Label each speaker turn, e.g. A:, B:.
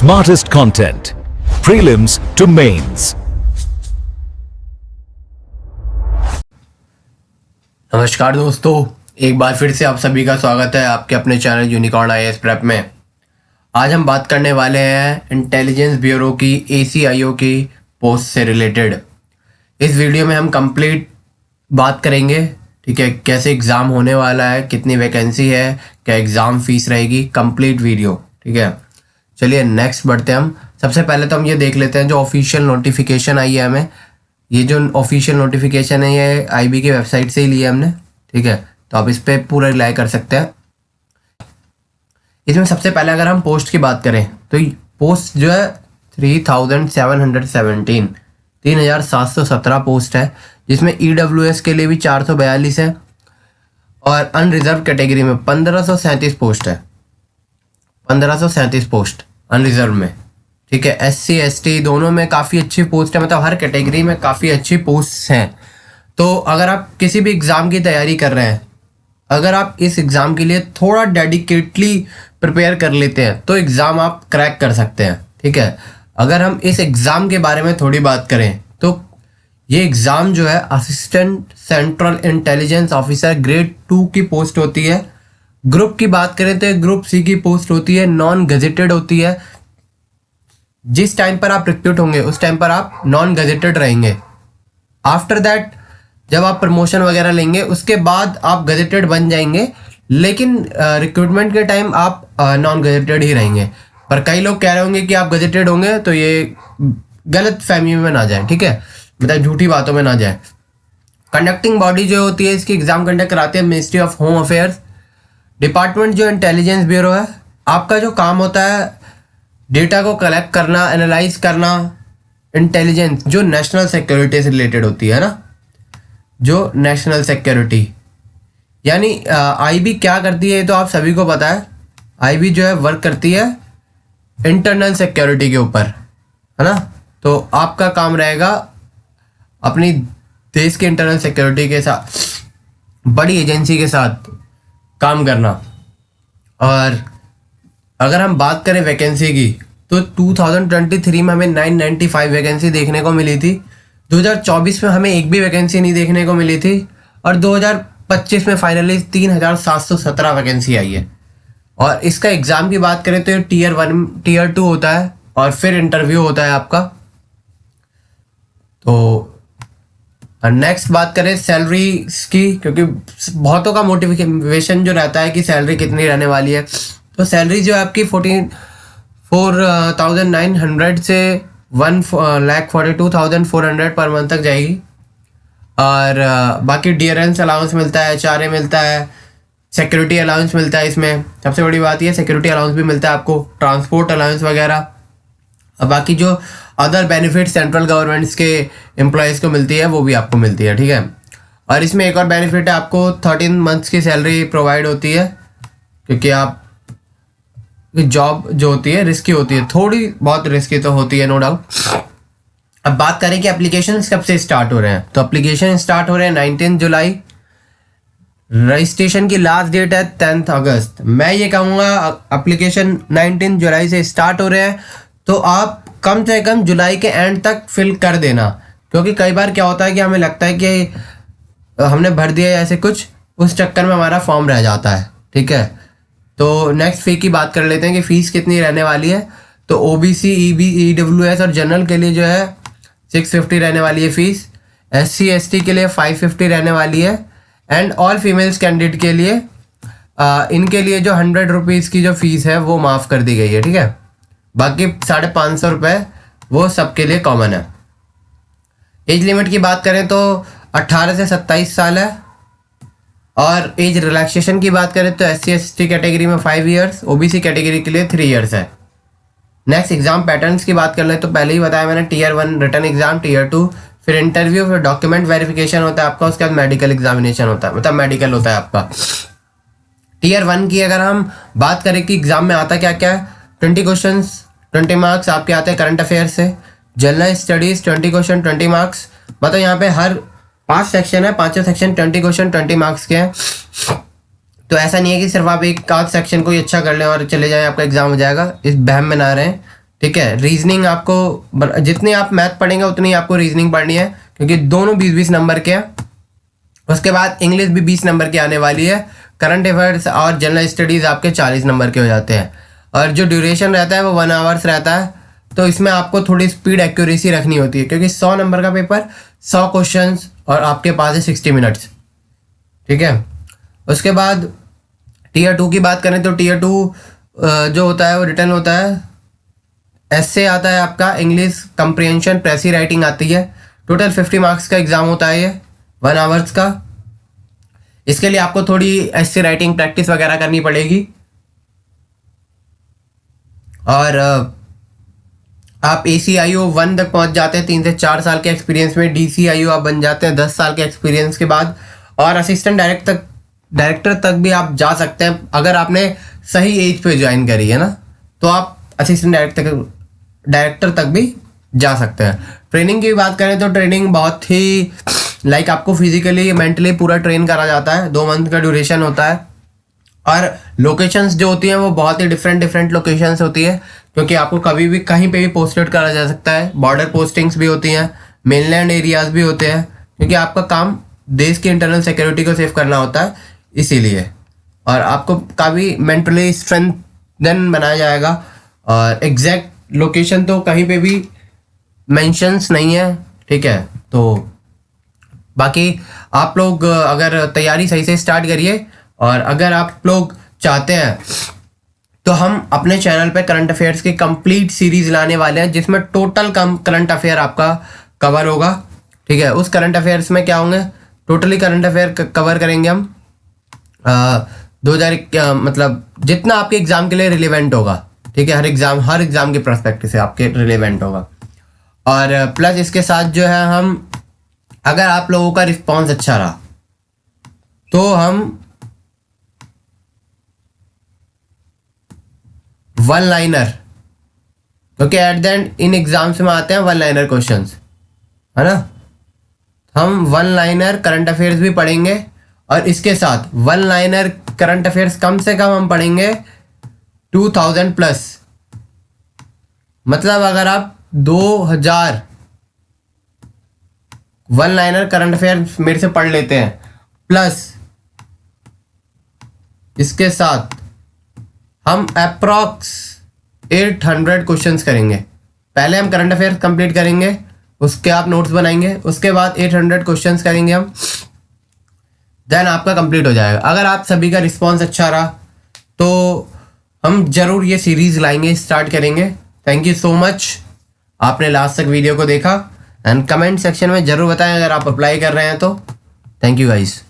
A: smartest content, prelims to mains.
B: नमस्कार दोस्तों, एक बार फिर से आप सभी का स्वागत है आपके अपने चैनल यूनिकॉर्न आईएएस प्रेप में। आज हम बात करने वाले हैं इंटेलिजेंस ब्यूरो की ACIO की पोस्ट से रिलेटेड। इस वीडियो में हम कंप्लीट बात करेंगे, ठीक है, कैसे एग्ज़ाम होने वाला है, कितनी वैकेंसी है, क्या एग्ज़ाम फीस रहेगी, कंप्लीट वीडियो, ठीक है। चलिए नेक्स्ट बढ़ते हैं हम। सबसे पहले तो हम ये देख लेते हैं जो ऑफिशियल नोटिफिकेशन आई है हमें। ये जो ऑफिशियल नोटिफिकेशन है ये IB की वेबसाइट से ही लिया हमने, ठीक है, तो आप इस पर पूरा रिलाई कर सकते हैं। इसमें सबसे पहले अगर हम पोस्ट की बात करें तो पोस्ट जो है 3717 पोस्ट है, जिसमें EWS के लिए भी 442 है और अनरिजर्व कैटेगरी में 1537 पोस्ट है। 1537 पोस्ट अनरिजर्व में, ठीक है। SC ST दोनों में काफ़ी अच्छी पोस्ट है, मतलब हर कैटेगरी में काफ़ी अच्छी पोस्ट हैं। तो अगर आप किसी भी एग्ज़ाम की तैयारी कर रहे हैं, अगर आप इस एग्ज़ाम के लिए थोड़ा डेडिकेटली प्रिपेयर कर लेते हैं तो एग्ज़ाम आप क्रैक कर सकते हैं, ठीक है। अगर हम इस एग्ज़ाम के बारे में थोड़ी बात करें तो ये एग्ज़ाम जो है assistant central intelligence officer grade 2 की पोस्ट होती है। ग्रुप की बात करें तो ग्रुप C की पोस्ट होती है, नॉन गजेटेड होती है। जिस टाइम पर आप रिक्रूट होंगे उस टाइम पर आप नॉन गजेटेड रहेंगे। आफ्टर दैट जब आप प्रमोशन वगैरह लेंगे उसके बाद आप गजेटेड बन जाएंगे, लेकिन रिक्रूटमेंट के टाइम आप नॉन गजेटेड ही रहेंगे। पर कई लोग कह रहे होंगे कि आप गजेटेड होंगे, तो ये गलत फहमी में ना जाए, ठीक है, मतलब झूठी बातों में ना जाए। कंडक्टिंग बॉडी जो होती है इसकी एग्जाम कंडक्ट कराते हैं ministry of home affairs. Department जो इंटेलिजेंस ब्यूरो है, आपका जो काम होता है डेटा को कलेक्ट करना, एनालाइज करना, इंटेलिजेंस जो नेशनल सिक्योरिटी से रिलेटेड होती है ना, जो नेशनल सिक्योरिटी, यानी IB क्या करती है तो आप सभी को पता है। IB जो है वर्क करती है इंटरनल सिक्योरिटी के ऊपर, है ना। तो आपका काम रहेगा अपनी देश के इंटरनल सिक्योरिटी के साथ, बड़ी एजेंसी के साथ काम करना। और अगर हम बात करें वैकेंसी की तो 2023 में हमें 995 वैकेंसी देखने को मिली थी। 2024 में हमें एक भी वैकेंसी नहीं देखने को मिली थी और 2025 में फाइनली 3717 वैकेंसी आई है। और इसका एग्ज़ाम की बात करें तो ये Tier 1 Tier 2 होता है और फिर इंटरव्यू होता है आपका। तो नेक्स्ट बात करें सैलरी की, क्योंकि बहुतों का मोटिवेशन जो रहता है कि सैलरी कितनी रहने वाली है। तो सैलरी जो है आपकी 4,900 से 1,42,400 पर मंथ तक जाएगी। और बाकी डियरेंस अलाउंस मिलता है, HRA मिलता है, सिक्योरिटी अलाउंस मिलता है। इसमें सबसे बड़ी बात ये सिक्योरिटी अलाउंस भी मिलता है आपको, ट्रांसपोर्ट अलाउंस वगैरह। और बाकी जो अदर बेनिफिट सेंट्रल गवर्नमेंट्स के एम्प्लॉयज़ को मिलती है वो भी आपको मिलती है, ठीक है। और इसमें एक और बेनिफिट है, आपको 13 मंथ्स की सैलरी प्रोवाइड होती है, क्योंकि आप जॉब जो होती है रिस्की होती है, थोड़ी बहुत रिस्की तो होती है, नो डाउट। अब बात करें कि एप्लीकेशन कब से स्टार्ट हो रहे हैं, तो एप्लीकेशन स्टार्ट हो रहे हैं 19 जुलाई। रजिस्ट्रेशन की लास्ट डेट है 10 अगस्त। मैं ये कहूँगा एप्लीकेशन 19 जुलाई से स्टार्ट हो रहे हैं तो आप कम से कम जुलाई के एंड तक फिल कर देना, क्योंकि कई बार क्या होता है कि हमें लगता है कि हमने भर दिया ऐसे कुछ, उस चक्कर में हमारा फॉर्म रह जाता है, ठीक है। तो नेक्स्ट फी की बात कर लेते हैं कि फ़ीस कितनी रहने वाली है। तो OBC EWS और जनरल के लिए जो है 650 रहने वाली है फ़ीस। SC ST के लिए 550 रहने वाली है। एंड ऑल फीमेल्स कैंडिडेट के लिए इनके लिए जो 100 रुपीज़ की जो फ़ीस है वो माफ़ कर दी गई है, ठीक है। बाकी 550 रुपये वो सबके लिए कॉमन है। एज लिमिट की बात करें तो 18 से 27 साल है। और एज रिलैक्सेशन की बात करें तो SC ST कैटेगरी में 5 इयर्स, OBC कैटेगरी के लिए 3 इयर्स है। नेक्स्ट एग्जाम पैटर्न्स की बात कर लें तो पहले ही बताया मैंने, Tier 1 रिटर्न एग्जाम, Tier 2 फिर इंटरव्यू, फिर डॉक्यूमेंट वेरिफिकेशन होता है आपका, उसके बाद मेडिकल एग्जामिनेशन होता है, मतलब मेडिकल होता है आपका। Tier 1 की अगर हम बात करें कि एग्जाम में आता क्या क्या है, 20 क्वेश्चन 20 मार्क्स आपके आते हैं करंट अफेयर से। जनरल स्टडीज 20 क्वेश्चन 20 मार्क्स, मतलब यहाँ पे हर 5 सेक्शन है, 5 सेक्शन 20 क्वेश्चन 20 मार्क्स के हैं। तो ऐसा नहीं है कि सिर्फ आप एक आध सेक्शन को ही अच्छा कर लें और चले जाएं, आपका एग्जाम हो जाएगा, इस बहम में ना रहें, ठीक है। रीजनिंग आपको जितनी आप मैथ पढ़ेंगे उतनी आपको रीजनिंग पढ़नी है, क्योंकि दोनों 20-20 नंबर के हैं। उसके बाद इंग्लिश भी 20 नंबर की आने वाली है। करंट अफेयर्स और जनरल स्टडीज़ आपके 40 नंबर के हो जाते हैं, और जो ड्यूरेशन रहता है वो 1 आवर्स रहता है। तो इसमें आपको थोड़ी स्पीड एक्यूरेसी रखनी होती है, क्योंकि 100 नंबर का पेपर, 100 क्वेश्चंस, और आपके पास है 60 मिनट्स। ठीक है। उसके बाद टीयर 2 की बात करें तो टीयर 2 जो होता है वो रिटर्न होता है। एस्से आता है आपका, इंग्लिश कंप्रिहेंशन, प्रेसी राइटिंग आती है। टोटल 50 मार्क्स का एग्जाम होता है ये, 1 आवर्स का। इसके लिए आपको थोड़ी एस्से राइटिंग प्रैक्टिस वगैरह करनी पड़ेगी, और आप ACIO 1 तक पहुंच जाते हैं 3 से 4 साल के एक्सपीरियंस में। DCIO आप बन जाते हैं 10 साल के एक्सपीरियंस के बाद, और असिस्टेंट डायरेक्टर तक भी आप जा सकते हैं अगर आपने सही एज पे ज्वाइन करी है ना, तो आप असिस्टेंट डायरेक्टर तक भी जा सकते हैं। ट्रेनिंग की बात करें तो ट्रेनिंग बहुत ही आपको फिजिकली मेंटली पूरा ट्रेन करा जाता है। 2 मंथ का ड्यूरेशन होता है, और लोकेशंस जो होती हैं वो बहुत ही डिफरेंट लोकेशंस होती है, क्योंकि आपको कभी भी कहीं पे भी पोस्टेड करा जा सकता है। बॉर्डर पोस्टिंग्स भी होती हैं, मेनलैंड एरियाज भी होते हैं, क्योंकि आपका काम देश की इंटरनल सिक्योरिटी को सेव करना होता है, इसीलिए। और आपको काफ़ी मेंटली स्ट्रेंथन बनाया जाएगा, और एग्जैक्ट लोकेशन तो कहीं पे भी मेंशंस नहीं है। ठीक है। तो बाकी आप लोग अगर तैयारी सही से स्टार्ट करिए, और अगर आप लोग चाहते हैं तो हम अपने चैनल पे करंट अफेयर्स की कंप्लीट सीरीज लाने वाले हैं, जिसमें टोटल करंट अफेयर आपका कवर होगा। ठीक है। उस करंट अफेयर्स में क्या होंगे, टोटली करंट अफेयर कवर करेंगे हम 2000 मतलब जितना आपके एग्जाम के लिए रिलेवेंट होगा। ठीक है। हर एग्जाम के पर्सपेक्टिव से आपके रिलेवेंट होगा। और प्लस इसके साथ जो है हम, अगर आप लोगों का रिस्पॉन्स अच्छा रहा तो हम 1 लाइनर, क्योंकि at the and in exams में आते हैं 1 लाइनर क्वेश्चंस, है ना। हम 1 लाइनर करंट अफेयर्स भी पढ़ेंगे, और इसके साथ 1 लाइनर करंट अफेयर्स कम से कम हम पढ़ेंगे 2000 प्लस। मतलब अगर आप 2000 1 लाइनर करंट अफेयर्स मेरे से पढ़ लेते हैं, प्लस इसके साथ हम अप्रॉक्स 800 क्वेश्चंस करेंगे। पहले हम करंट अफेयर्स कंप्लीट करेंगे, उसके आप नोट्स बनाएंगे, उसके बाद 800 क्वेश्चंस करेंगे हम, देन आपका कंप्लीट हो जाएगा। अगर आप सभी का रिस्पांस अच्छा रहा तो हम जरूर ये सीरीज लाएंगे, स्टार्ट करेंगे। थैंक यू सो मच, आपने लास्ट तक वीडियो को देखा, एंड कमेंट सेक्शन में जरूर बताएं अगर आप अप्लाई कर रहे हैं तो। Thank you guys.